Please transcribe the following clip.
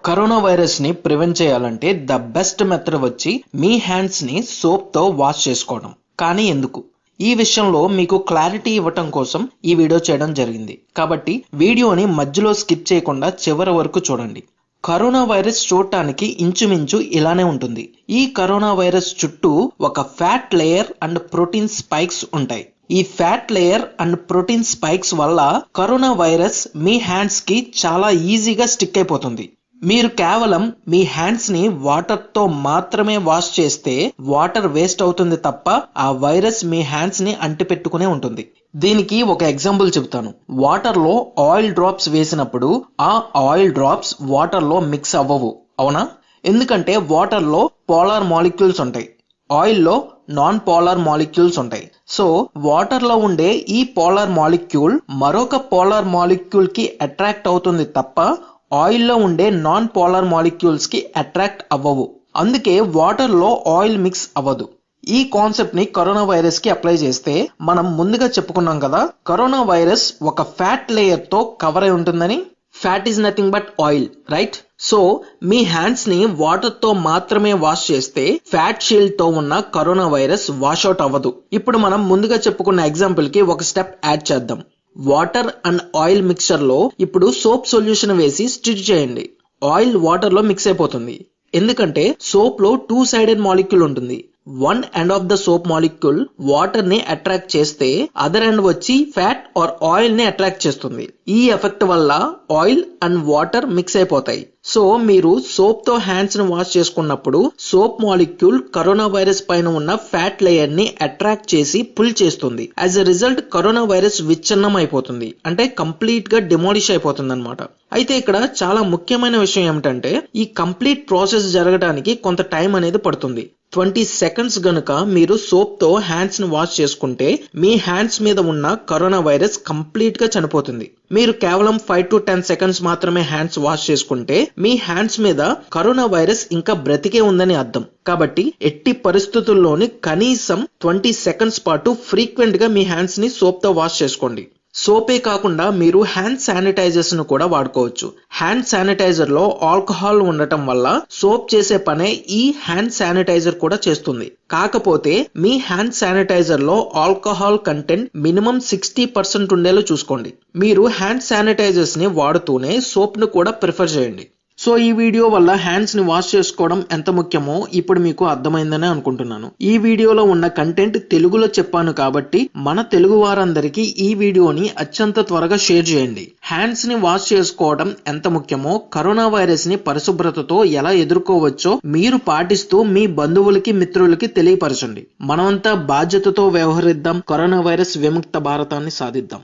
Corona virus ని prevent చేయాలంటే the best method వచ్చి మీ హ్యాండ్స్ ని సోప్ తో వాష్ చేసుకోవడం. కానీ ఎందుకు? ఈ విషయంలో మీకు క్లారిటీ ఇవ్వటం కోసం ఈ వీడియో చేయడం జరిగింది. కాబట్టి వీడియోని మధ్యలో స్కిప్ చేయకుండా చివరి వరకు చూడండి. కరోనా వైరస్ చూడటానికి ఇంచుమించు ఇలానే ఉంటుంది. ఈ కరోనా వైరస్ చుట్టూ ఒక fat layer and protein spikes ఉంటాయి. ఈ fat layer and protein spikes వల్ల కరోనా వైరస్ మీ హ్యాండ్స్ కి చాలా ఈజీగా స్టిక్ అయిపోతుంది. మీరు కేవలం మీ హ్యాండ్స్ ని వాటర్ తో మాత్రమే వాష్ చేస్తే వాటర్ వేస్ట్ అవుతుంది తప్ప ఆ వైరస్ మీ హ్యాండ్స్ ని అంటిపెట్టుకునే ఉంటుంది. దీనికి ఒక ఎగ్జాంపుల్ చెప్తాను. వాటర్ లో ఆయిల్ డ్రాప్స్ వేసినప్పుడు ఆ ఆయిల్ డ్రాప్స్ వాటర్ లో మిక్స్ అవ్వవు, అవునా? ఎందుకంటే వాటర్ లో పోలార్ మాలిక్యూల్స్ ఉంటాయి, ఆయిల్ లో నాన్ పోలార్ మాలిక్యూల్స్ ఉంటాయి. సో వాటర్ లో ఉండే ఈ పోలార్ మాలిక్యూల్ మరొక పోలార్ మాలిక్యూల్ కి అట్రాక్ట్ అవుతుంది తప్ప ఆయిల్ లో ఉండే నాన్ పోలార్ మాలిక్యూల్స్ కి అట్రాక్ట్ అవ్వవు. అందుకే వాటర్ లో ఆయిల్ మిక్స్ అవ్వదు. ఈ కాన్సెప్ట్ ని కరోనా వైరస్ కి అప్లై చేస్తే మనం ముందుగా చెప్పుకున్నాం కదా, కరోనా వైరస్ ఒక ఫ్యాట్ లేయర్ తో కవర్ అయి ఉంటుందని. Fat is nothing but oil, right? So me hands ని వాటర్ తో మాత్రమే వాష్ చేస్తే ఫ్యాట్ షీల్డ్ తో ఉన్న కరోనా వైరస్ వాష్ అవుట్ అవ్వదు. ఇప్పుడు మనం ముందుగా చెప్పుకున్న ఎగ్జాంపుల్ కి ఒక స్టెప్ యాడ్ చేద్దాం. వాటర్ అండ్ ఆయిల్ మిక్చర్ లో ఇప్పుడు సోప్ సొల్యూషన్ వేసి స్టిర్ చేయండి. ఆయిల్ వాటర్ లో మిక్స్ అయిపోతుంది. ఎందుకంటే సోప్ లో 2 సైడెడ్ మాలిక్యూల్ ఉంటుంది. One end of the soap molecule water ని అట్రాక్ట్ చేస్తే అదర్ ఎండ్ వచ్చి ఫ్యాట్ ఆర్ ఆయిల్ ని అట్రాక్ట్ చేస్తుంది. ఈ ఎఫెక్ట్ వల్ల ఆయిల్ అండ్ వాటర్ మిక్స్ అయిపోతాయి. సో మీరు సోప్ తో హ్యాండ్స్ ని వాష్ చేసుకున్నప్పుడు సోప్ మాలిక్యూల్ కరోనా వైరస్ పైన ఉన్న ఫ్యాట్ లేయర్ ని అట్రాక్ట్ చేసి పుల్ చేస్తుంది. As a result corona virus విచ్ఛిన్నం అయిపోతుంది, అంటే కంప్లీట్ గా డిమాలిష్ అయిపోతుంది అనమాట. అయితే ఇక్కడ చాలా ముఖ్యమైన విషయం ఏమిటంటే ఈ కంప్లీట్ ప్రాసెస్ జరగడానికి కొంత టైం అనేది పడుతుంది. 20 సెకండ్స్ గనుక మీరు సోప్ తో హ్యాండ్స్ ని వాష్ చేసుకుంటే మీ హ్యాండ్స్ మీద ఉన్న కరోనా వైరస్ కంప్లీట్ గా చనిపోతుంది. మీరు కేవలం 5 to 10 సెకండ్స్ మాత్రమే హ్యాండ్స్ వాష్ చేసుకుంటే మీ హ్యాండ్స్ మీద కరోనా వైరస్ ఇంకా బ్రతికే ఉందని అర్థం. కాబట్టి ఎట్టి పరిస్థితుల్లోని కనీసం 20 సెకండ్స్ పాటు ఫ్రీక్వెంట్ గా మీ హ్యాండ్స్ ని సోప్ తో వాష్ చేసుకోండి. సోపే కాకుండా మీరు హ్యాండ్ శానిటైజర్స్ ను కూడా వాడుకోవచ్చు. హ్యాండ్ శానిటైజర్ లో ఆల్కహాల్ ఉండటం వల్ల సోప్ చేసే పనే ఈ హ్యాండ్ శానిటైజర్ కూడా చేస్తుంది. కాకపోతే మీ హ్యాండ్ శానిటైజర్ లో ఆల్కహాల్ కంటెంట్ మినిమం 60% ఉండేలా చూసుకోండి. మీరు హ్యాండ్ శానిటైజర్స్ ని వాడుతూనే సోప్ ను కూడా ప్రిఫర్ చేయండి. సో ఈ వీడియో వల్ల హ్యాండ్స్ ని వాష్ చేసుకోవడం ఎంత ముఖ్యమో ఇప్పుడు మీకు అర్థమైందని అనుకుంటున్నాను. ఈ వీడియోలో ఉన్న కంటెంట్ తెలుగులో చెప్పాను కాబట్టి మన తెలుగు వారందరికీ ఈ వీడియోని అత్యంత త్వరగా షేర్ చేయండి. హ్యాండ్స్ ని వాష్ చేసుకోవడం ఎంత ముఖ్యమో, కరోనా వైరస్ ని పరిశుభ్రతతో ఎలా ఎదుర్కోవచ్చో మీరు పాటిస్తూ మీ బంధువులకి మిత్రులకి తెలియపరచండి. మనమంతా బాధ్యతతో వ్యవహరిద్దాం. కరోనా వైరస్ విముక్త భారతాన్ని సాధిద్దాం.